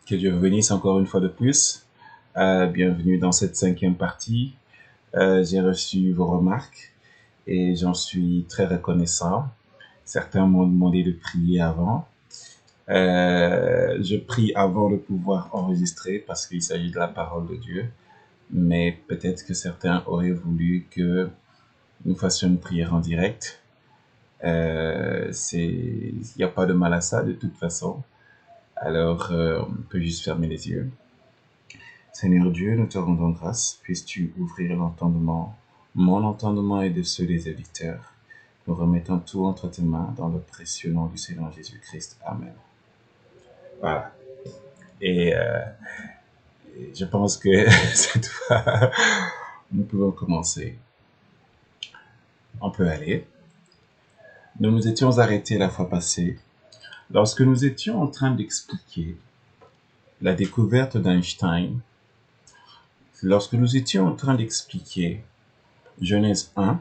Que Dieu vous bénisse encore une fois de plus. Bienvenue dans cette 5e partie. J'ai reçu vos remarques et j'en suis très reconnaissant. Certains m'ont demandé de prier avant. Je prie avant de pouvoir enregistrer parce qu'il s'agit de la parole de Dieu. Mais peut-être que certains auraient voulu que nous fassions une prière en direct. Il n'y a pas de mal à ça de toute façon. Alors, on peut juste fermer les yeux. Seigneur Dieu, nous te rendons grâce. Puisses-tu ouvrir l'entendement, mon entendement et de ceux des auditeurs. Nous remettons tout entre tes mains dans le précieux nom du Seigneur Jésus-Christ. Amen. Voilà. Et je pense que cette fois, nous pouvons commencer. On peut aller. Nous nous étions arrêtés la fois passée lorsque nous étions en train d'expliquer la découverte d'Einstein. Lorsque nous étions en train d'expliquer Genèse 1,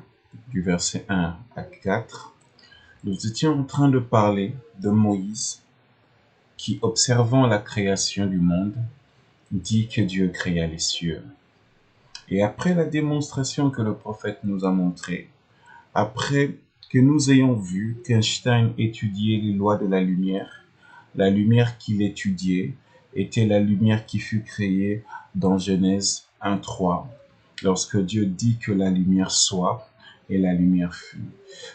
du verset 1 à 4, nous étions en train de parler de Moïse qui, observant la création du monde, dit que Dieu créa les cieux. Et après la démonstration que le prophète nous a montrée, après que nous ayons vu qu'Einstein étudiait les lois de la lumière qu'il étudiait était la lumière qui fut créée dans Genèse 1:3, lorsque Dieu dit que la lumière soit et la lumière fut.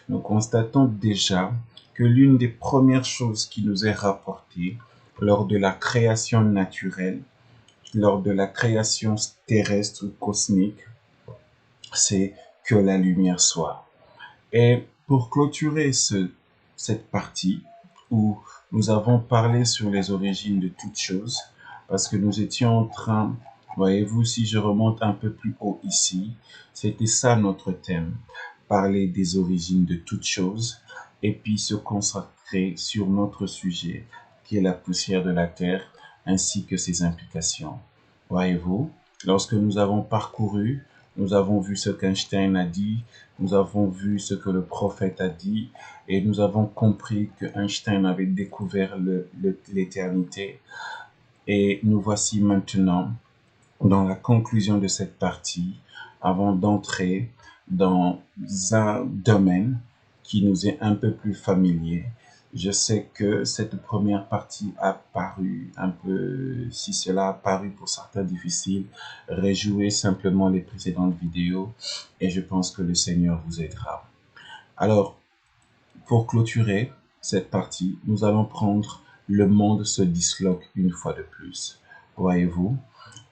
Nous constatons déjà que l'une des premières choses qui nous est rapportée lors de la création naturelle, lors de la création terrestre cosmique, c'est que la lumière soit. Et pour clôturer cette partie où nous avons parlé sur les origines de toutes choses, parce que nous étions en train, voyez-vous, si je remonte un peu plus haut ici, c'était ça notre thème, parler des origines de toutes choses, et puis se consacrer sur notre sujet, qui est la poussière de la terre, ainsi que ses implications. Voyez-vous, lorsque nous avons parcouru, nous avons vu ce qu'Einstein a dit, nous avons vu ce que le prophète a dit, et nous avons compris que Einstein avait découvert l'éternité. Et nous voici maintenant dans la conclusion de cette partie, avant d'entrer dans un domaine qui nous est un peu plus familier. Je sais que cette première partie a paru un peu, si cela a paru pour certains difficile, réjouissez simplement les précédentes vidéos et je pense que le Seigneur vous aidera. Alors, pour clôturer cette partie, nous allons prendre le monde se disloque une fois de plus. Voyez-vous,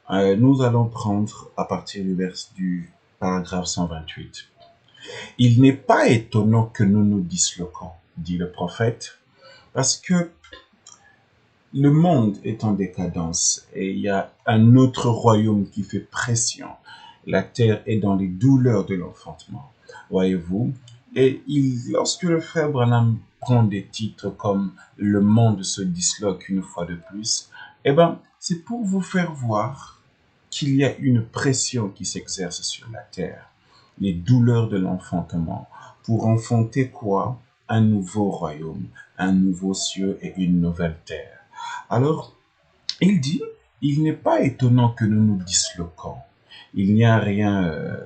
nous allons prendre à partir du paragraphe 128. Il n'est pas étonnant que nous nous disloquons, dit le prophète, parce que le monde est en décadence et il y a un autre royaume qui fait pression. La terre est dans les douleurs de l'enfantement, voyez-vous. Et lorsque le frère Branham prend des titres comme « Le monde se disloque une fois de plus », eh ben, c'est pour vous faire voir qu'il y a une pression qui s'exerce sur la terre. Les douleurs de l'enfantement. Pour enfanter quoi? Un nouveau royaume, un nouveau ciel et une nouvelle terre. Alors, il dit, il n'est pas étonnant que nous nous disloquons. Il n'y a rien...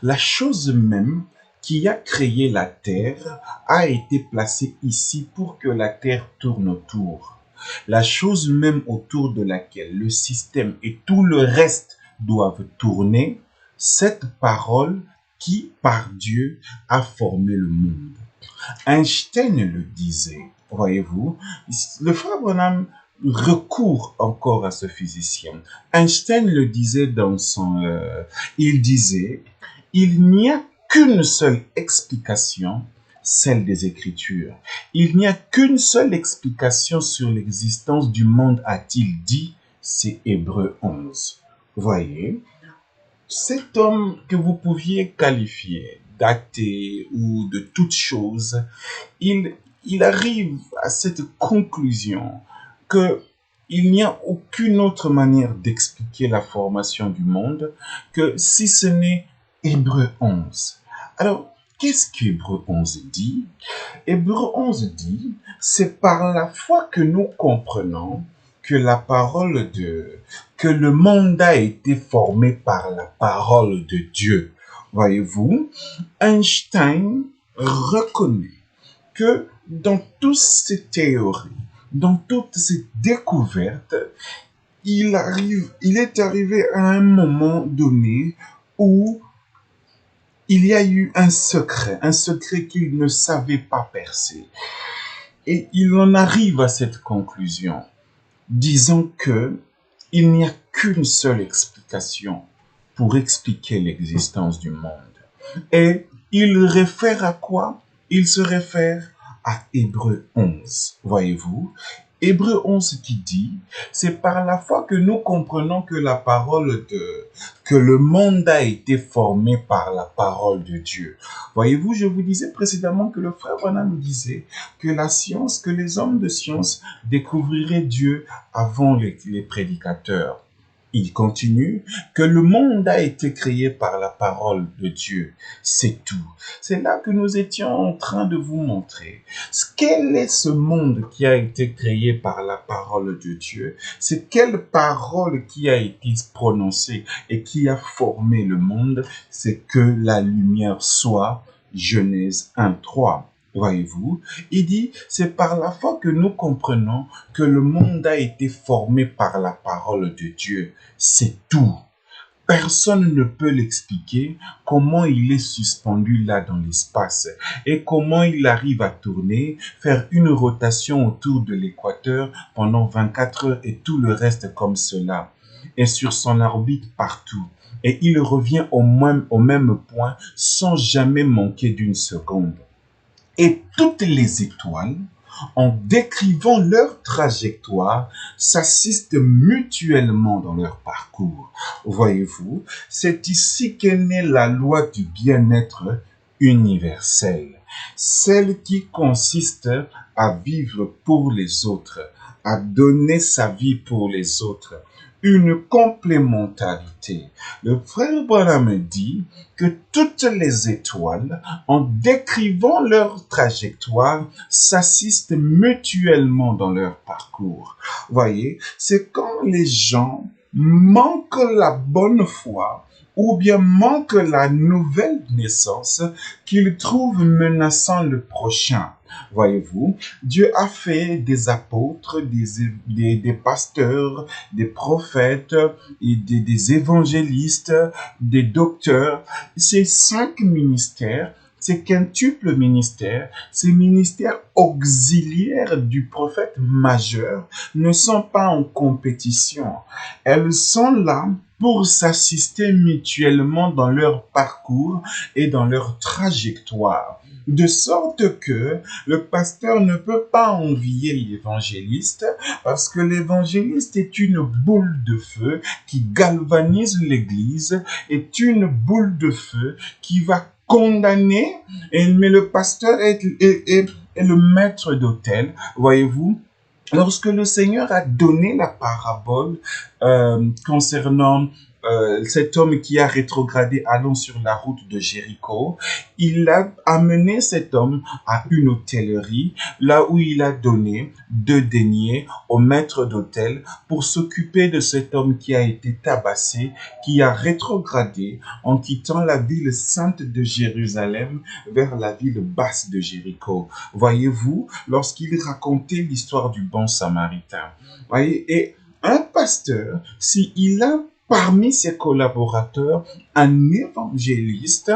La chose même qui a créé la terre a été placée ici pour que la terre tourne autour. La chose même autour de laquelle le système et tout le reste doivent tourner, cette parole qui, par Dieu, a formé le monde. Einstein le disait, voyez-vous, le frère Branham recourt encore à ce physicien. Einstein le disait dans il disait, il n'y a qu'une seule explication, celle des Écritures. Il n'y a qu'une seule explication sur l'existence du monde, a-t-il dit, c'est Hébreux 11. Voyez, cet homme que vous pouviez qualifier d'athée ou de toute chose, il arrive à cette conclusion que il n'y a aucune autre manière d'expliquer la formation du monde que si ce n'est Hébreux 11. Alors, qu'est-ce qu'Hébreux 11 dit? Hébreux 11 dit, c'est par la foi que nous comprenons que que le monde a été formé par la parole de Dieu. Voyez-vous, Einstein reconnaît que dans toutes ces théories, dans toutes ces découvertes, il est arrivé à un moment donné où il y a eu un secret qu'il ne savait pas percer. Et il en arrive à cette conclusion, disant que il n'y a qu'une seule explication pour expliquer l'existence du monde. Et il réfère à quoi? Il se réfère à Hébreux 11, voyez-vous. Hébreux 11 qui dit, c'est par la foi que nous comprenons que que le monde a été formé par la parole de Dieu. Voyez-vous, je vous disais précédemment que le frère Branham nous disait que que les hommes de science découvriraient Dieu avant les prédicateurs. Il continue que le monde a été créé par la parole de Dieu. C'est tout. C'est là que nous étions en train de vous montrer. Quel est ce monde qui a été créé par la parole de Dieu? C'est quelle parole qui a été prononcée et qui a formé le monde? C'est que la lumière soit. Genèse 1:3. Voyez-vous, il dit, c'est par la foi que nous comprenons que le monde a été formé par la parole de Dieu. C'est tout. Personne ne peut l'expliquer comment il est suspendu là dans l'espace et comment il arrive à tourner, faire une rotation autour de l'équateur pendant 24 heures et tout le reste comme cela. Et sur son orbite partout. Et il revient au même point sans jamais manquer d'une seconde. Et toutes les étoiles, en décrivant leur trajectoire, s'assistent mutuellement dans leur parcours. Voyez-vous, c'est ici qu'est née la loi du bien-être universel, celle qui consiste à vivre pour les autres, à donner sa vie pour les autres. Une complémentarité. Le frère Branham dit que toutes les étoiles, en décrivant leur trajectoire, s'assistent mutuellement dans leur parcours. Voyez, c'est quand les gens manquent la bonne foi ou bien manquent la nouvelle naissance qu'ils trouvent menaçant le prochain. Voyez-vous, Dieu a fait des apôtres, des pasteurs, des prophètes, et des évangélistes, des docteurs. Ces 5 ministères, ces quintuples ministères, ces ministères auxiliaires du prophète majeur ne sont pas en compétition. Elles sont là pour s'assister mutuellement dans leur parcours et dans leur trajectoire. De sorte que le pasteur ne peut pas envier l'évangéliste parce que l'évangéliste est une boule de feu qui galvanise l'église, est une boule de feu qui va condamner, mais le pasteur est le maître d'autel, voyez-vous. Lorsque le Seigneur a donné la parabole concernant cet homme qui a rétrogradé allant sur la route de Jéricho, il a amené cet homme à une hôtellerie, là où il a donné 2 deniers au maître d'hôtel pour s'occuper de cet homme qui a été tabassé, qui a rétrogradé en quittant la ville sainte de Jérusalem vers la ville basse de Jéricho. Voyez-vous, lorsqu'il racontait l'histoire du bon samaritain. Voyez, et un pasteur, s'il a parmi ses collaborateurs un évangéliste,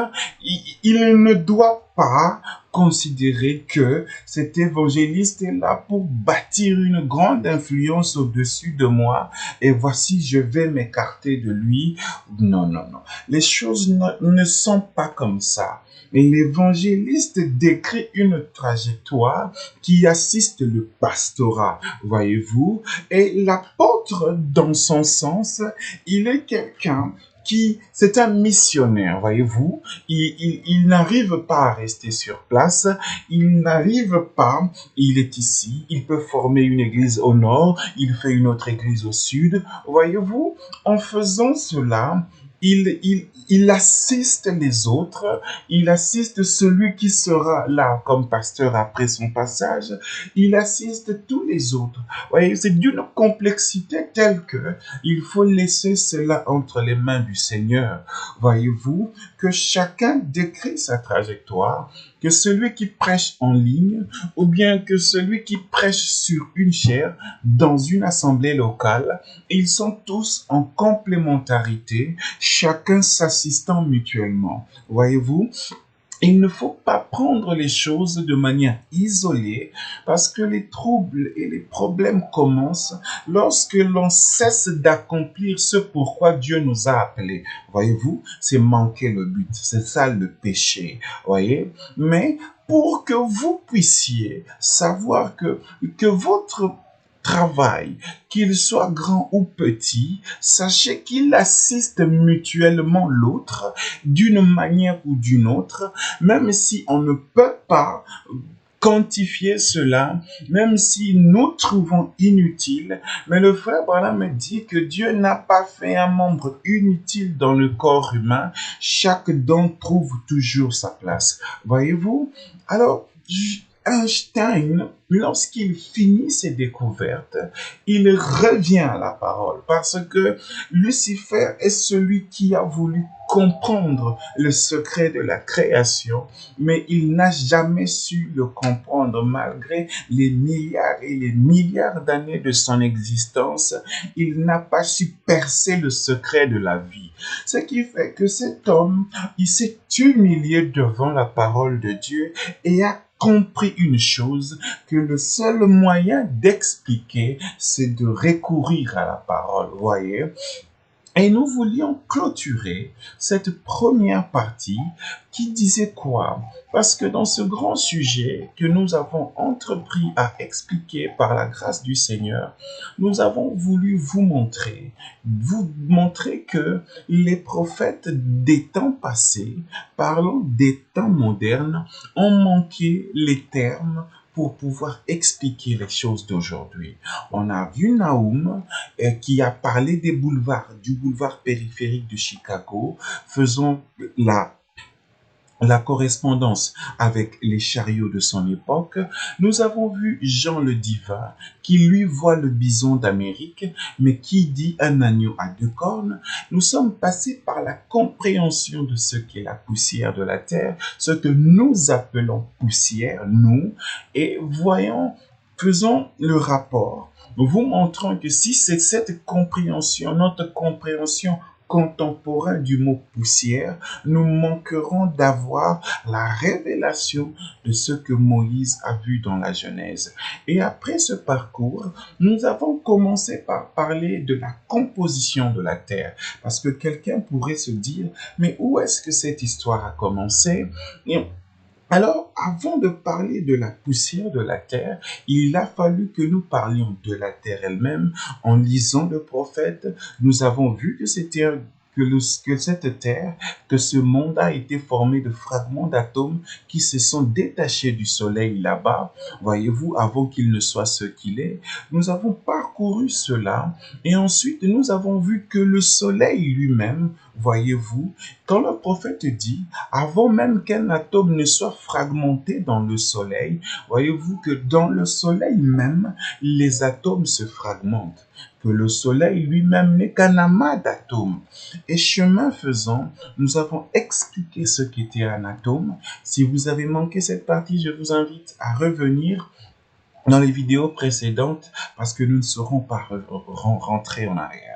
il ne doit pas considérer que cet évangéliste est là pour bâtir une grande influence au-dessus de moi et voici je vais m'écarter de lui. Non, non, non. Les choses ne sont pas comme ça. L'évangéliste décrit une trajectoire qui assiste le pastorat, voyez-vous, et l'apôtre, dans son sens, il est quelqu'un c'est un missionnaire, voyez-vous. Il n'arrive pas à rester sur place. Il n'arrive pas, il est ici. Il peut former une église au nord. Il fait une autre église au sud. Voyez-vous, en faisant cela, il assiste les autres, il assiste celui qui sera là comme pasteur après son passage, il assiste tous les autres. Vous voyez, c'est d'une complexité telle que il faut laisser cela entre les mains du Seigneur. Voyez-vous que chacun décrit sa trajectoire, que celui qui prêche en ligne ou bien que celui qui prêche sur une chaire dans une assemblée locale, ils sont tous en complémentarité, chacun s'assistant mutuellement. Voyez-vous, il ne faut pas prendre les choses de manière isolée parce que les troubles et les problèmes commencent lorsque l'on cesse d'accomplir ce pourquoi Dieu nous a appelés. Voyez-vous, c'est manquer le but, c'est ça le péché. Voyez, mais pour que vous puissiez savoir que votre travail, qu'il soit grand ou petit, sachez qu'il assiste mutuellement l'autre d'une manière ou d'une autre, même si on ne peut pas quantifier cela, même si nous trouvons inutile. Mais le frère Branham me dit que Dieu n'a pas fait un membre inutile dans le corps humain. Chaque don trouve toujours sa place. Voyez-vous? Alors, Einstein, lorsqu'il finit ses découvertes, il revient à la parole parce que Lucifer est celui qui a voulu comprendre le secret de la création, mais il n'a jamais su le comprendre malgré les milliards et les milliards d'années de son existence. Il n'a pas su percer le secret de la vie. Ce qui fait que cet homme, il s'est humilié devant la parole de Dieu et a compris une chose, que le seul moyen d'expliquer, c'est de recourir à la parole, voyez. Et nous voulions clôturer cette première partie qui disait quoi? Parce que dans ce grand sujet que nous avons entrepris à expliquer par la grâce du Seigneur, nous avons voulu vous montrer que les prophètes des temps passés, parlant des temps modernes, ont manqué les termes pour pouvoir expliquer les choses d'aujourd'hui. On a vu Nahum qui a parlé des boulevards, du boulevard périphérique de Chicago, faisant la correspondance avec les chariots de son époque. Nous avons vu Jean le Divin qui lui voit le bison d'Amérique, mais qui dit un agneau à deux cornes. Nous sommes passés par la compréhension de ce qu'est la poussière de la terre, ce que nous appelons poussière, nous, et faisons le rapport, vous montrant que si c'est cette compréhension, notre compréhension contemporain du mot poussière, nous manquerons d'avoir la révélation de ce que Moïse a vu dans la Genèse. Et après ce parcours, nous avons commencé par parler de la composition de la terre, parce que quelqu'un pourrait se dire, mais où est-ce que cette histoire a commencé? Et alors, avant de parler de la poussière de la terre, il a fallu que nous parlions de la terre elle-même. En lisant le prophète, nous avons vu que que cette terre, que ce monde a été formé de fragments d'atomes qui se sont détachés du soleil là-bas, voyez-vous, avant qu'il ne soit ce qu'il est. Nous avons parcouru cela et ensuite nous avons vu que le soleil lui-même, voyez-vous, quand le prophète dit, avant même qu'un atome ne soit fragmenté dans le soleil, voyez-vous que dans le soleil même, les atomes se fragmentent, que le soleil lui-même n'est qu'un amas d'atomes. Et chemin faisant, nous avons expliqué ce qu'était un atome. Si vous avez manqué cette partie, je vous invite à revenir dans les vidéos précédentes parce que nous ne serons pas rentrés en arrière.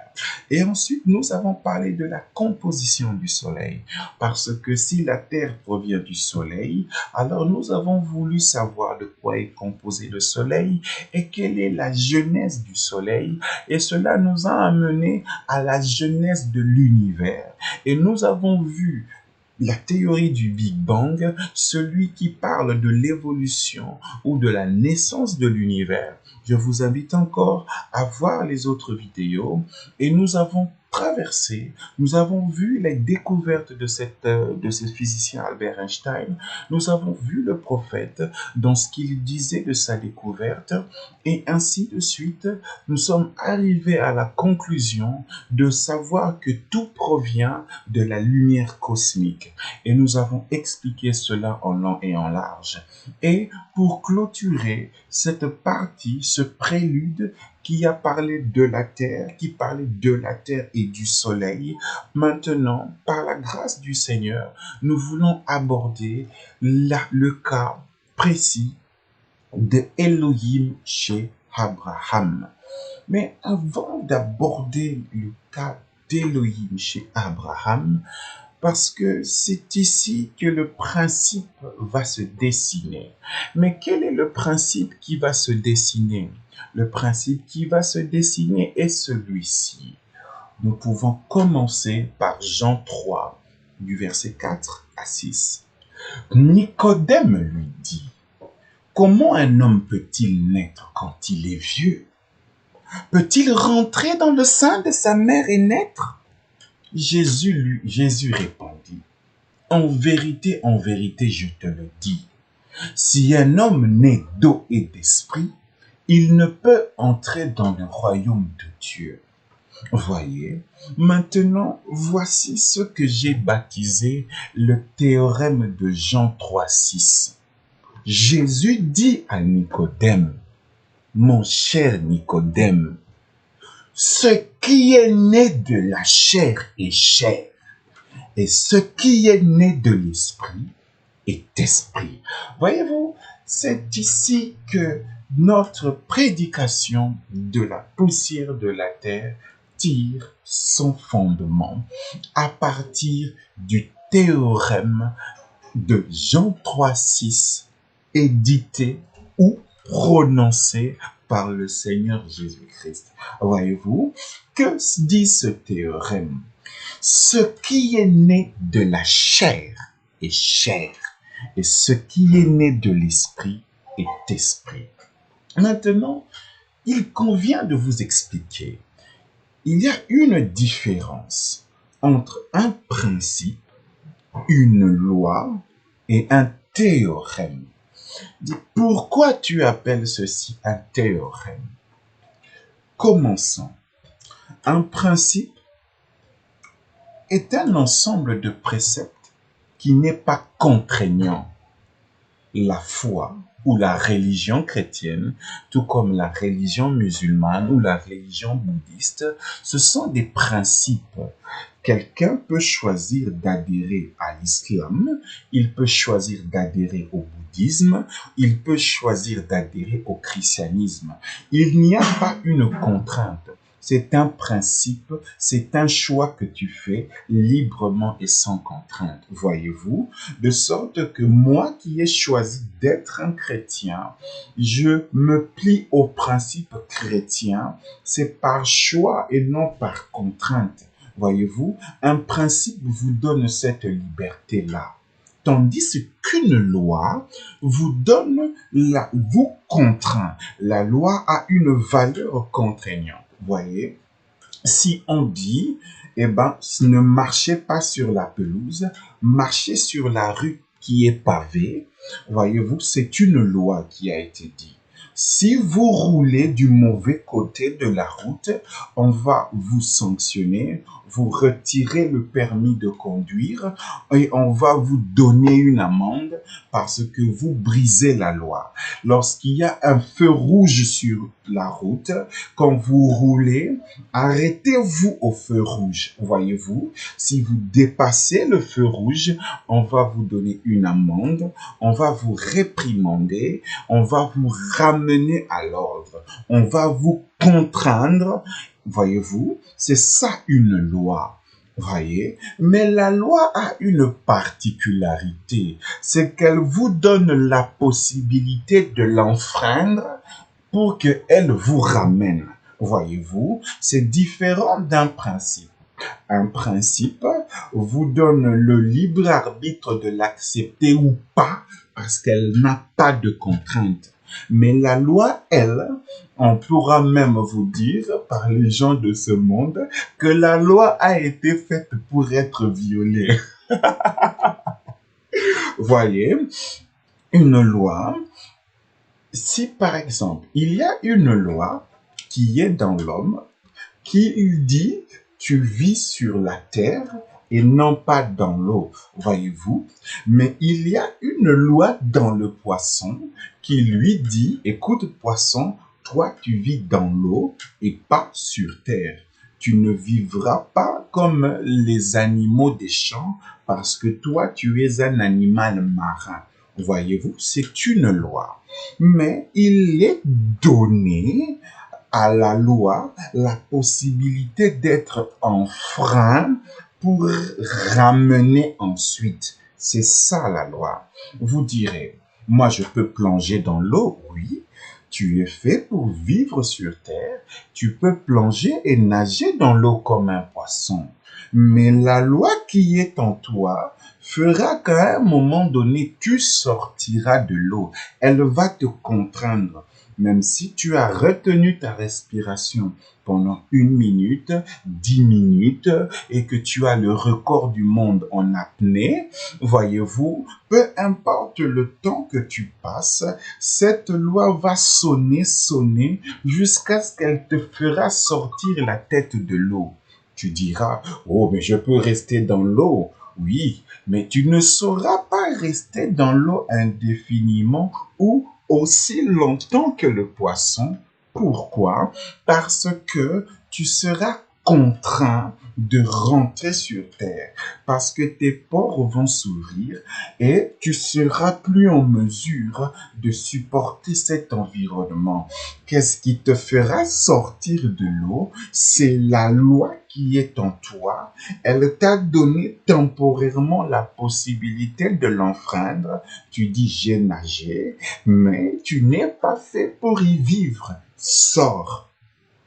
Et ensuite, nous avons parlé de la composition du soleil parce que si la Terre provient du soleil, alors nous avons voulu savoir de quoi est composé le soleil et quelle est la genèse du soleil, et cela nous a amené à la genèse de l'univers. Et nous avons vu la théorie du Big Bang, celui qui parle de l'évolution ou de la naissance de l'univers. Je vous invite encore à voir les autres vidéos et nous avons traversé, nous avons vu les découvertes de ce physicien Albert Einstein. Nous avons vu le prophète dans ce qu'il disait de sa découverte et ainsi de suite. Nous sommes arrivés à la conclusion de savoir que tout provient de la lumière cosmique et nous avons expliqué cela en long et en large. Et pour clôturer cette partie, ce prélude qui a parlé de la terre, qui parlait de la terre et du soleil, maintenant, par la grâce du Seigneur, nous voulons aborder le cas précis de Elohim chez Abraham. Mais avant d'aborder le cas d'Elohim chez Abraham, parce que c'est ici que le principe va se dessiner. Mais quel est le principe qui va se dessiner? Le principe qui va se dessiner est celui-ci. Nous pouvons commencer par Jean 3, du verset 4 à 6. Nicodème lui dit, « Comment un homme peut-il naître quand il est vieux? Peut-il rentrer dans le sein de sa mère et naître? » Jésus répondit, « En vérité, je te le dis, si un homme naît d'eau et d'esprit, il ne peut entrer dans le royaume de Dieu. » Voyez, maintenant, voici ce que j'ai baptisé le théorème de Jean 3,6. Jésus dit à Nicodème, « Mon cher Nicodème, ce qui est né de la chair est chair, et ce qui est né de l'esprit est esprit. » Voyez-vous, c'est ici que notre prédication de la poussière de la terre tire son fondement à partir du théorème de Jean 3,6 édité ou prononcé par le Seigneur Jésus-Christ. Voyez-vous, que dit ce théorème? Ce qui est né de la chair est chair, et ce qui est né de l'esprit est esprit. Maintenant, il convient de vous expliquer. Il y a une différence entre un principe, une loi et un théorème. Pourquoi tu appelles ceci un théorème? Commençons. Un principe est un ensemble de préceptes qui n'est pas contraignant. La foi ou la religion chrétienne, tout comme la religion musulmane ou la religion bouddhiste, ce sont des principes. Quelqu'un peut choisir d'adhérer à l'islam, il peut choisir d'adhérer au bouddhisme, il peut choisir d'adhérer au christianisme. Il n'y a pas une contrainte. C'est un principe, c'est un choix que tu fais librement et sans contrainte, voyez-vous, de sorte que moi qui ai choisi d'être un chrétien, je me plie aux principes chrétiens, c'est par choix et non par contrainte. Voyez-vous, un principe vous donne cette liberté-là. Tandis qu'une loi vous contraint. La loi a une valeur contraignante. Voyez, si on dit, ne marchez pas sur la pelouse, marchez sur la rue qui est pavée, voyez-vous, c'est une loi qui a été dite. Si vous roulez du mauvais côté de la route, on va vous sanctionner, vous retirer le permis de conduire et on va vous donner une amende parce que vous brisez la loi. Lorsqu'il y a un feu rouge sur la route, quand vous roulez, arrêtez-vous au feu rouge. Voyez-vous, si vous dépassez le feu rouge, on va vous donner une amende, on va vous réprimander, on va vous ramener à l'ordre, on va vous contraindre. Voyez-vous, c'est ça une loi. Voyez, mais la loi a une particularité, c'est qu'elle vous donne la possibilité de l'enfreindre pour qu'elle vous ramène. Voyez-vous, c'est différent d'un principe. Un principe vous donne le libre arbitre de l'accepter ou pas parce qu'elle n'a pas de contrainte. Mais la loi, elle, on pourra même vous dire par les gens de ce monde que la loi a été faite pour être violée. Voyez, une loi, si par exemple, il y a une loi qui est dans l'homme, qui dit tu vis sur la terre et non pas dans l'eau, voyez-vous. Mais il y a une loi dans le poisson qui lui dit, écoute poisson, toi tu vis dans l'eau et pas sur terre. Tu ne vivras pas comme les animaux des champs parce que toi tu es un animal marin. Voyez-vous, c'est une loi. Mais il est donné à la loi la possibilité d'être enfreint pour ramener ensuite. C'est ça la loi. Vous direz, moi je peux plonger dans l'eau, oui. Tu es fait pour vivre sur terre. Tu peux plonger et nager dans l'eau comme un poisson. Mais la loi qui est en toi fera qu'à un moment donné, tu sortiras de l'eau. Elle va te contraindre. Même si tu as retenu ta respiration pendant 1 minute, 10 minutes et que tu as le record du monde en apnée, voyez-vous, peu importe le temps que tu passes, cette loi va sonner jusqu'à ce qu'elle te fera sortir la tête de l'eau. Tu diras, oh, mais je peux rester dans l'eau. Oui, mais tu ne sauras pas rester dans l'eau indéfiniment ou aussi longtemps que le poisson. Pourquoi? Parce que tu seras contraint de rentrer sur terre, parce que tes pores vont s'ouvrir et tu seras plus en mesure de supporter cet environnement. Qu'est-ce qui te fera sortir de l'eau? C'est la loi qui est en toi. Elle t'a donné temporairement la possibilité de l'enfreindre. Tu dis j'ai nagé, mais tu n'es pas fait pour y vivre. Sors.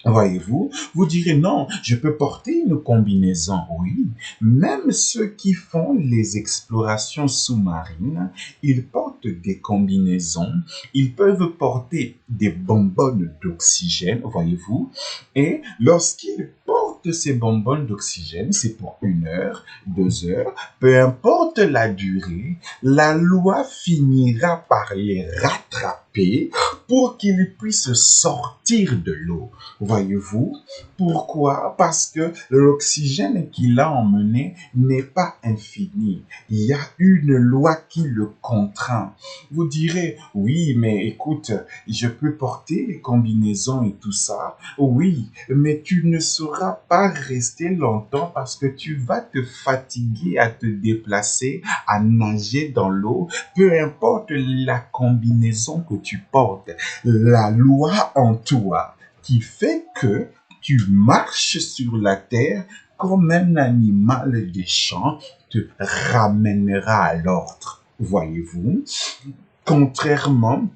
Voyez-vous, vous direz non, je peux porter une combinaison, oui. Même ceux qui font les explorations sous-marines, ils portent des combinaisons, ils peuvent porter des bonbonnes d'oxygène, voyez-vous, et lorsqu'ils portent ces bonbonnes d'oxygène, c'est pour 1 heure, 2 heures, peu importe la durée, la loi finira par les rattraper pour qu'ils puissent sortir de l'eau. Voyez-vous, pourquoi? Parce que l'oxygène qu'il a emmené n'est pas infini. Il y a une loi qui le contraint. Vous direz, oui, mais écoute, je peux porter les combinaisons et tout ça. Oui, mais tu ne sauras pas rester longtemps parce que tu vas te fatiguer à te déplacer, à nager dans l'eau. Peu importe la combinaison que tu portes, la loi en toi qui fait que tu marches sur la terre comme un animal des champs te ramènera à l'ordre. Voyez-vous, contrairement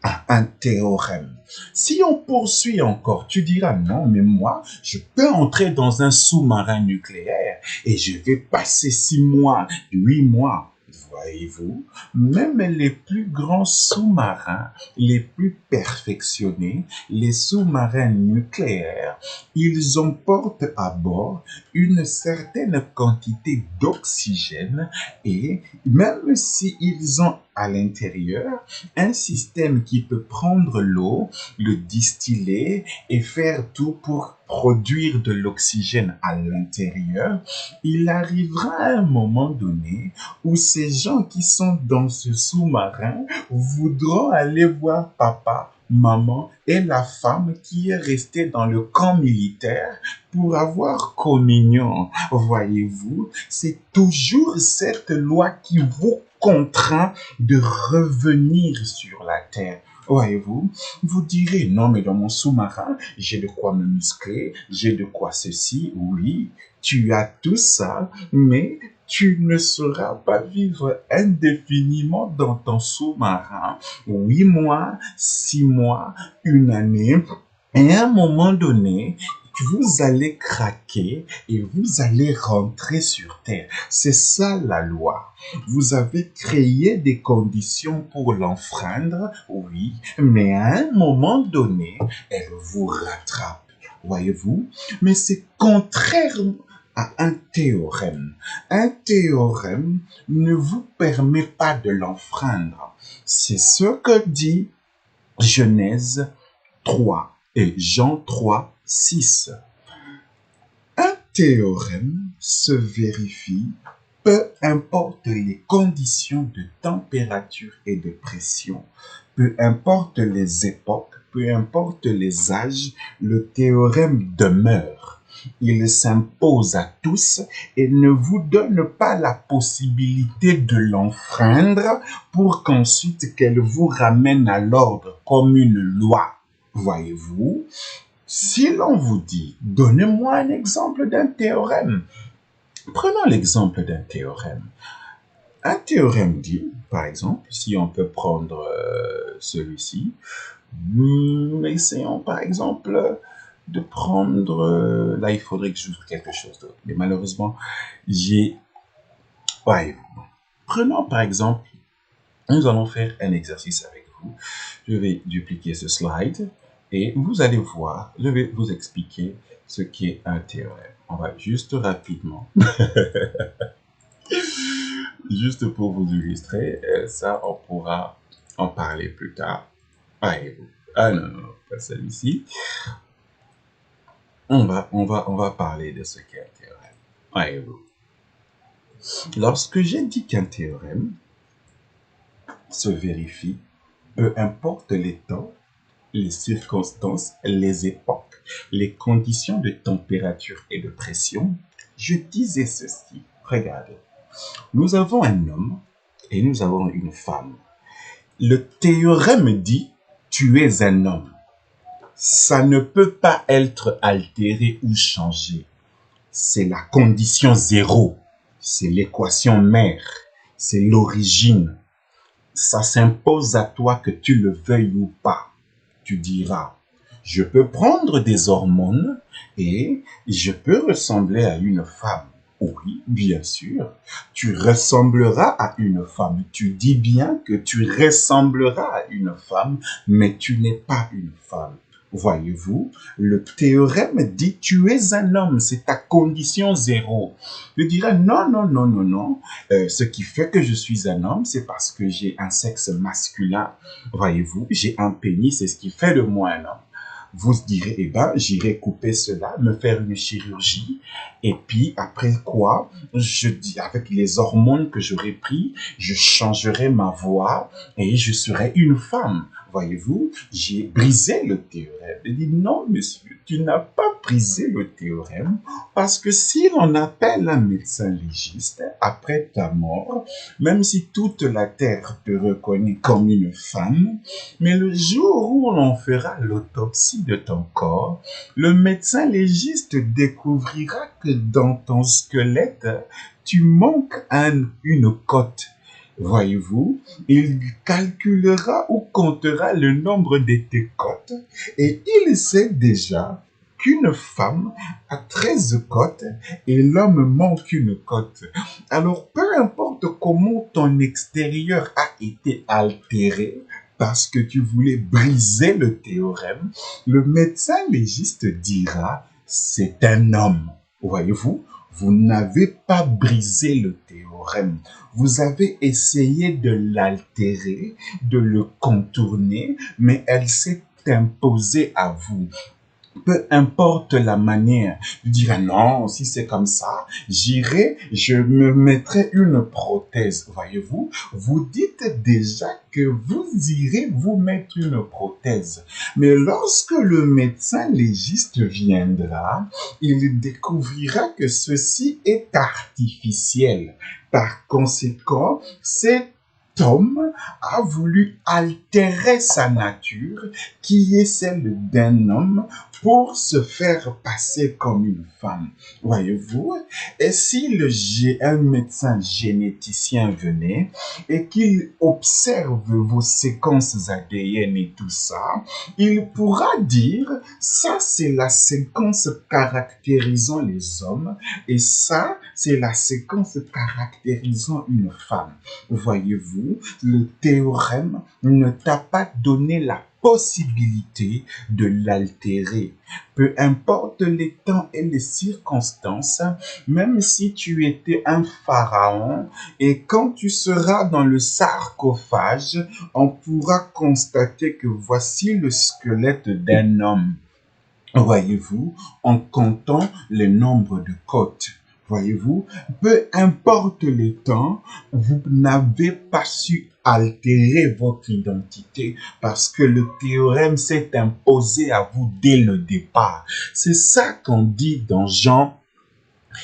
à un théorème. Si on poursuit encore, tu diras non, mais moi, je peux entrer dans un sous-marin nucléaire et je vais passer 6 mois, 8 mois. Voyez-vous, même les plus grands sous-marins, les plus perfectionnés, les sous-marins nucléaires, ils emportent à bord une certaine quantité d'oxygène et même s'ils ont à l'intérieur un système qui peut prendre l'eau, le distiller et faire tout pour produire de l'oxygène à l'intérieur, il arrivera à un moment donné où ces gens qui sont dans ce sous-marin voudront aller voir papa, maman et la femme qui est restée dans le camp militaire pour avoir communion. Voyez-vous, c'est toujours cette loi qui vous contraint de revenir sur la terre. Voyez-vous, vous direz, non, mais dans mon sous-marin, j'ai de quoi me muscler, j'ai de quoi ceci, oui, tu as tout ça, mais tu ne sauras pas vivre indéfiniment dans ton sous-marin. 8 mois, 6 mois, 1 année, et à un moment donné, vous allez craquer et vous allez rentrer sur terre. C'est ça la loi. Vous avez créé des conditions pour l'enfreindre, oui, mais à un moment donné, elle vous rattrape. Voyez-vous? Mais c'est contraire à un théorème. Un théorème ne vous permet pas de l'enfreindre. C'est ce que dit Genèse 3 et Jean 3, 6. Un théorème se vérifie peu importe les conditions de température et de pression, peu importe les époques, peu importe les âges, le théorème demeure. Il s'impose à tous et ne vous donne pas la possibilité de l'enfreindre pour qu'ensuite qu'elle vous ramène à l'ordre comme une loi. Voyez-vous, si l'on vous dit, donnez-moi un exemple d'un théorème. Prenons l'exemple d'un théorème. Un théorème dit, par exemple, si on peut prendre celui-ci, essayons par exemple de prendre, là il faudrait que j'ouvre quelque chose d'autre, mais malheureusement, ouais. Prenons par exemple, nous allons faire un exercice avec vous. Je vais dupliquer ce slide et vous allez voir, je vais vous expliquer ce qu'est un théorème. On va juste rapidement, juste pour vous illustrer, ça on pourra en parler plus tard. Ah non, pas celui-ci. On va parler de ce qu'est un théorème. Voyez-vous. Lorsque j'ai dit qu'un théorème se vérifie, peu importe les temps, les circonstances, les époques, les conditions de température et de pression, je disais ceci. Regardez, nous avons un homme et nous avons une femme. Le théorème dit, tu es un homme. Ça ne peut pas être altéré ou changé. C'est la condition zéro. C'est l'équation mère. C'est l'origine. Ça s'impose à toi que tu le veuilles ou pas. Tu diras, je peux prendre des hormones et je peux ressembler à une femme. Oui, bien sûr, tu ressembleras à une femme. Tu dis bien que tu ressembleras à une femme, mais tu n'es pas une femme. Voyez-vous, le théorème dit tu es un homme, c'est ta condition zéro. Je dirais non, non, non, non, non. Ce qui fait que je suis un homme, c'est parce que j'ai un sexe masculin. Voyez-vous, j'ai un pénis, c'est ce qui fait de moi un homme. Vous direz, eh ben, j'irai couper cela, me faire une chirurgie, et puis après quoi, je dis, avec les hormones que j'aurais pris, je changerai ma voix et je serai une femme. Voyez-vous, j'ai brisé le théorème. Il dit, non, monsieur, tu n'as pas brisé le théorème, parce que si l'on appelle un médecin légiste après ta mort, même si toute la terre te reconnaît comme une femme, mais le jour où l'on fera l'autopsie de ton corps, le médecin légiste découvrira que dans ton squelette, tu manques une côte. Voyez-vous, il calculera ou comptera le nombre de tes côtes et il sait déjà qu'une femme a 13 côtes et l'homme manque une côte. Alors, peu importe comment ton extérieur a été altéré, parce que tu voulais briser le théorème, le médecin légiste dira, c'est un homme. Voyez-vous, vous n'avez pas brisé le théorème. Vous avez essayé de l'altérer, de le contourner, mais elle s'est imposée à vous. Peu importe la manière, de dire ah non, si c'est comme ça, j'irai, je me mettrai une prothèse. Voyez-vous, vous dites déjà que vous irez vous mettre une prothèse. Mais lorsque le médecin légiste viendra, il découvrira que ceci est artificiel. Par conséquent, c'est homme a voulu altérer sa nature, qui est celle d'un homme, pour se faire passer comme une femme. Voyez-vous? Et si un médecin généticien venait et qu'il observe vos séquences ADN et tout ça, il pourra dire, ça c'est la séquence caractérisant les hommes et ça c'est la séquence caractérisant une femme. Voyez-vous, le théorème ne t'a pas donné la possibilité de l'altérer. Peu importe les temps et les circonstances, même si tu étais un pharaon et quand tu seras dans le sarcophage, on pourra constater que voici le squelette d'un homme. Voyez-vous, en comptant le nombre de côtes. Voyez-vous, peu importe le temps, vous n'avez pas su altérer votre identité parce que le théorème s'est imposé à vous dès le départ. C'est ça qu'on dit dans Jean,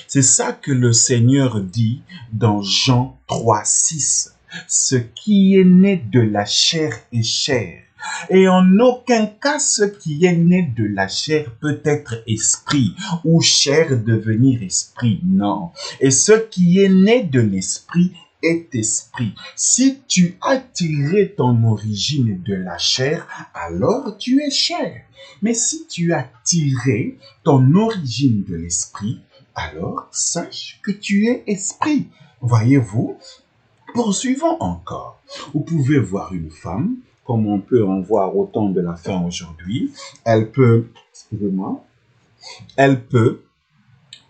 c'est ça que le Seigneur dit dans Jean 3,6. Ce qui est né de la chair est chair. Et en aucun cas, ce qui est né de la chair peut être esprit ou chair devenir esprit. Non. Et ce qui est né de l'esprit est esprit. Si tu as tiré ton origine de la chair, alors tu es chair. Mais si tu as tiré ton origine de l'esprit, alors sache que tu es esprit. Voyez-vous? Poursuivons encore. Vous pouvez voir une femme, comme on peut en voir au temps de la fin aujourd'hui. Elle peut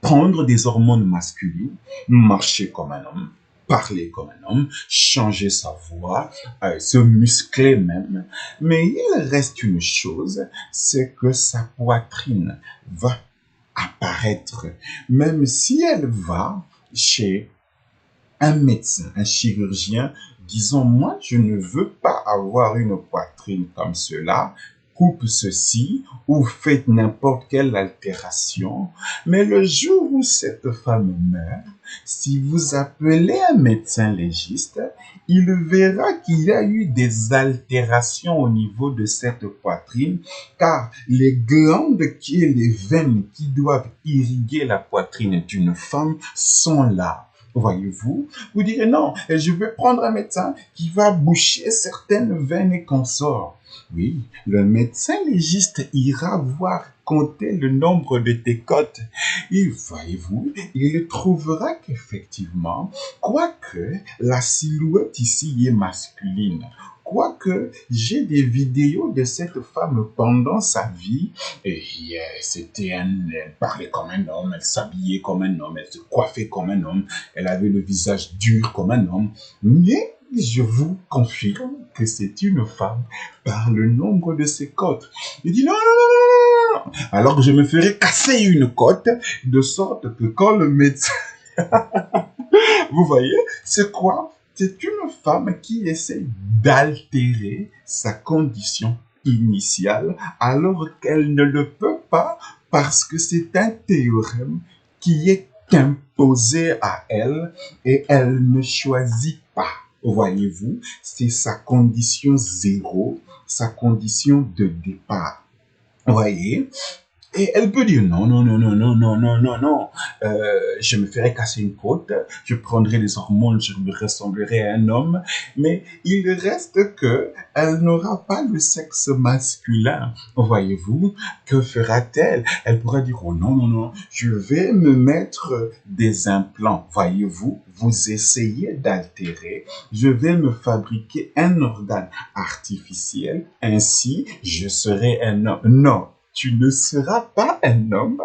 prendre des hormones masculines, marcher comme un homme, parler comme un homme, changer sa voix, se muscler même. Mais il reste une chose, c'est que sa poitrine va apparaître, même si elle va chez un médecin, un chirurgien, disons, moi, je ne veux pas avoir une poitrine comme cela, coupe ceci ou faites n'importe quelle altération. Mais le jour où cette femme meurt, si vous appelez un médecin légiste, il verra qu'il y a eu des altérations au niveau de cette poitrine, car les glandes et les veines qui doivent irriguer la poitrine d'une femme sont là. Voyez-vous, vous direz non, je vais prendre un médecin qui va boucher certaines veines et consorts. Oui, le médecin légiste ira voir compter le nombre de tes côtes. Et voyez-vous, il trouvera qu'effectivement, quoique la silhouette ici est masculine, quoique j'ai des vidéos de cette femme pendant sa vie, et elle parlait comme un homme, elle s'habillait comme un homme, elle se coiffait comme un homme, elle avait le visage dur comme un homme, mais je vous confirme que c'est une femme par le nombre de ses côtes. Il dit non, non, non, non, non. Alors je me ferai casser une côte de sorte que quand le médecin... Vous voyez, c'est quoi? C'est une femme qui essaie d'altérer sa condition initiale alors qu'elle ne le peut pas parce que c'est un théorème qui est imposé à elle et elle ne choisit pas. Voyez-vous, c'est sa condition zéro, sa condition de départ. Voyez? Et elle peut dire non, non, non, non, non, non, non, non, non. Je me ferai casser une côte, je prendrai des hormones, je me ressemblerai à un homme. Mais il reste que elle n'aura pas le sexe masculin. Voyez-vous, que fera-t-elle? Elle pourra dire oh non, non, non, je vais me mettre des implants. Voyez-vous, vous essayez d'altérer. Je vais me fabriquer un organe artificiel. Ainsi, je serai un homme. Non. Tu ne seras pas un homme.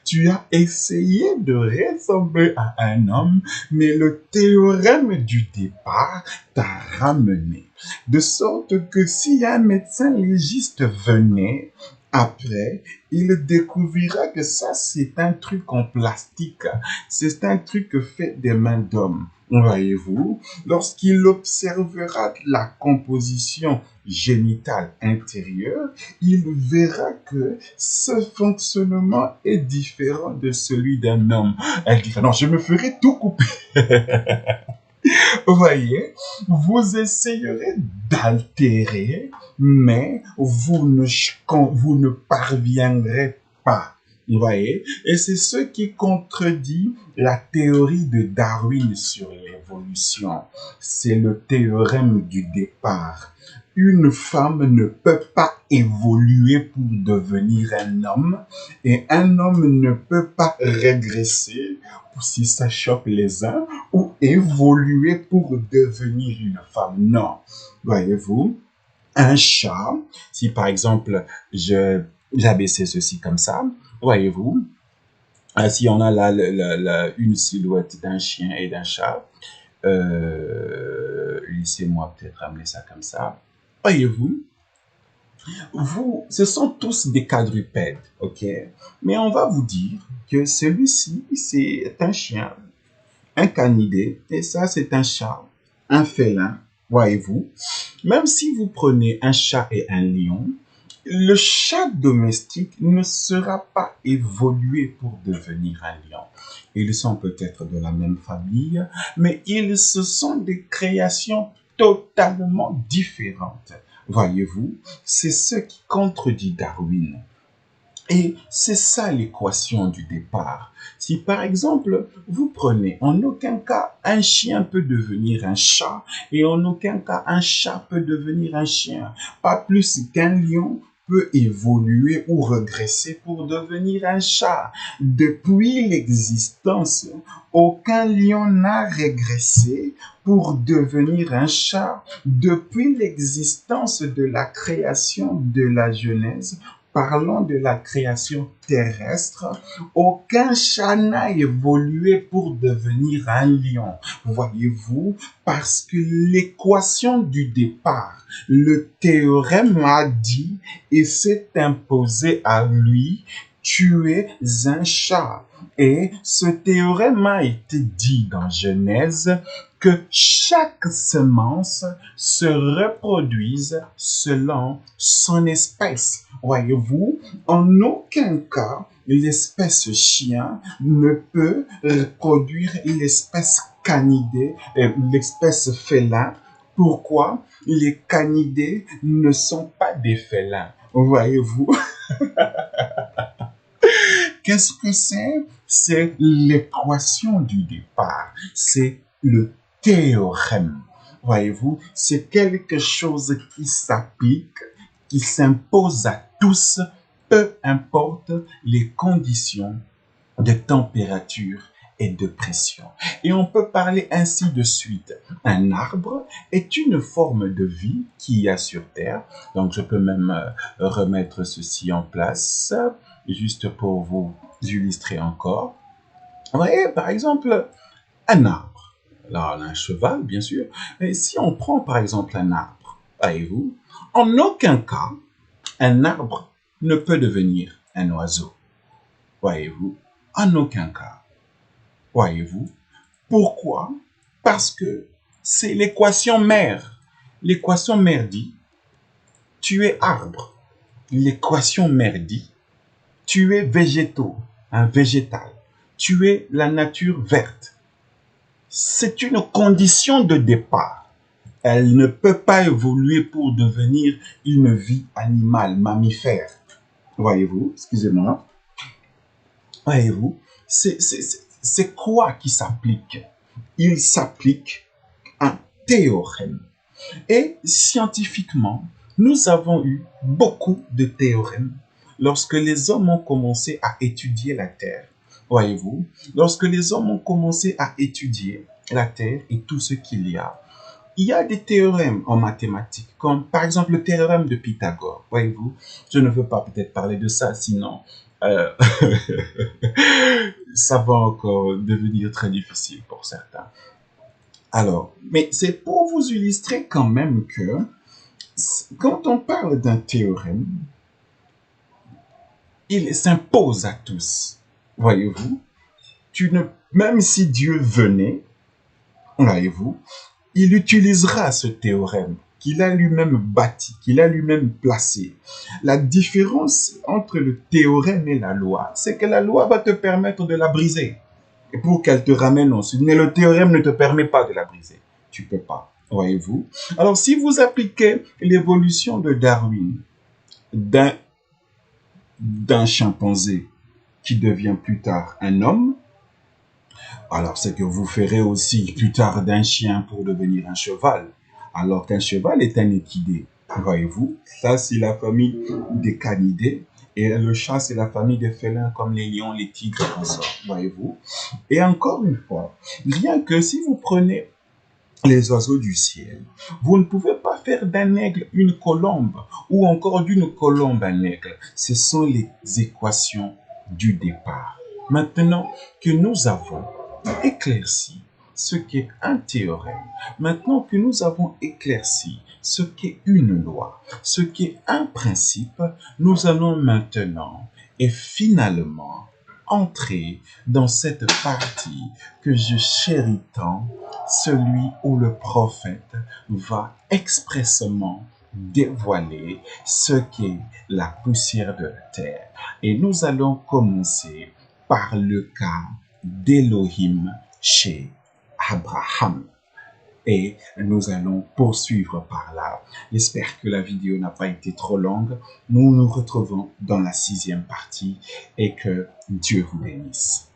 Tu as essayé de ressembler à un homme, mais le théorème du départ t'a ramené. De sorte que si un médecin légiste venait, après, il découvrira que ça, c'est un truc en plastique. C'est un truc fait des mains d'homme. Voyez-vous, lorsqu'il observera la composition génitale intérieure, il verra que ce fonctionnement est différent de celui d'un homme. Elle dit, non, je me ferai tout couper. Vous voyez, vous essayerez d'altérer, mais vous ne parviendrez pas. Vous voyez, et c'est ce qui contredit la théorie de Darwin sur l'évolution. C'est le théorème du départ. Une femme ne peut pas évoluer pour devenir un homme et un homme ne peut pas régresser si ça choque les uns ou évoluer pour devenir une femme. Non, voyez-vous, un chat, si par exemple j'abaissais ceci comme ça, voyez-vous, si on a là une silhouette d'un chien et d'un chat, laissez-moi peut-être amener ça comme ça, voyez-vous, ce sont tous des quadrupèdes, ok? Mais on va vous dire que celui-ci, c'est un chien, un canidé, et ça, c'est un chat, un félin, voyez-vous. Même si vous prenez un chat et un lion, le chat domestique ne sera pas évolué pour devenir un lion. Ils sont peut-être de la même famille, mais ce sont des créations totalement différentes. Voyez-vous, c'est ce qui contredit Darwin. Et c'est ça l'équation du départ. Si par exemple, vous prenez, en aucun cas, un chien peut devenir un chat et en aucun cas, un chat peut devenir un chien. Pas plus qu'un lion peut évoluer ou regresser pour devenir un chat. Depuis l'existence, aucun lion n'a régressé pour devenir un chat. Depuis l'existence de la création de la Genèse, parlons de la création terrestre, aucun chat n'a évolué pour devenir un lion. Voyez-vous, parce que l'équation du départ, le théorème a dit et s'est imposé à lui, tu es un chat. Et ce théorème a été dit dans Genèse que chaque semence se reproduise selon son espèce. Voyez-vous, en aucun cas, l'espèce chien ne peut reproduire l'espèce canidée, l'espèce félin. Pourquoi? Les canidés ne sont pas des félins. Voyez-vous? Qu'est-ce que c'est? C'est l'équation du départ. C'est le théorème. Voyez-vous, c'est quelque chose qui s'applique, qui s'impose à tous, peu importe les conditions de température et de pression. Et on peut parler ainsi de suite. Un arbre est une forme de vie qu'il y a sur Terre. Donc, je peux même remettre ceci en place, juste pour vous illustrer encore. Vous voyez, par exemple, un arbre. Là, on a un cheval, bien sûr. Mais si on prend, par exemple, un arbre, voyez-vous, en aucun cas, un arbre ne peut devenir un oiseau. Voyez-vous, en aucun cas. Voyez-vous, pourquoi? Parce que c'est l'équation mère. L'équation mère dit, tu es arbre. L'équation mère dit, tu es végétaux, un végétal. Tu es la nature verte. C'est une condition de départ. Elle ne peut pas évoluer pour devenir une vie animale, mammifère. Voyez-vous, excusez-moi. Voyez-vous, c'est quoi qui s'applique? Il s'applique un théorème. Et scientifiquement, nous avons eu beaucoup de théorèmes lorsque les hommes ont commencé à étudier la Terre. Voyez-vous, lorsque les hommes ont commencé à étudier la Terre et tout ce qu'il y a des théorèmes en mathématiques, comme par exemple le théorème de Pythagore. Voyez-vous, je ne veux pas peut-être parler de ça, sinon euh, ça va encore devenir très difficile pour certains. Alors, mais c'est pour vous illustrer quand même que quand on parle d'un théorème, il s'impose à tous. Voyez-vous, même si Dieu venait, voyez-vous, il utilisera ce théorème qu'il a lui-même bâti, qu'il a lui-même placé. La différence entre le théorème et la loi, c'est que la loi va te permettre de la briser pour qu'elle te ramène ensuite. Mais le théorème ne te permet pas de la briser. tu peux pas, voyez-vous. Alors, si vous appliquez l'évolution de Darwin d'un chimpanzé qui devient plus tard un homme, alors c'est que vous ferez aussi plus tard d'un chien pour devenir un cheval, alors qu'un cheval est un équidé. Voyez-vous, ça c'est la famille des canidés, et le chat c'est la famille des félins comme les lions, les tigres, tout ça. Voyez-vous. Et encore une fois, rien que si vous prenez les oiseaux du ciel, vous ne pouvez pas faire d'un aigle une colombe ou encore d'une colombe un aigle. Ce sont les équations du départ. Maintenant que nous avons éclairci ce qu'est un théorème, maintenant que nous avons éclairci ce qu'est une loi, ce qu'est un principe, nous allons maintenant et finalement entrer dans cette partie que je chéris tant, celui où le prophète va expressément dévoiler ce qu'est la poussière de la terre. Et nous allons commencer par le cas d'Élohim chez Abraham. Et nous allons poursuivre par là. J'espère que la vidéo n'a pas été trop longue. Nous nous retrouvons dans la 6e partie et que Dieu vous bénisse.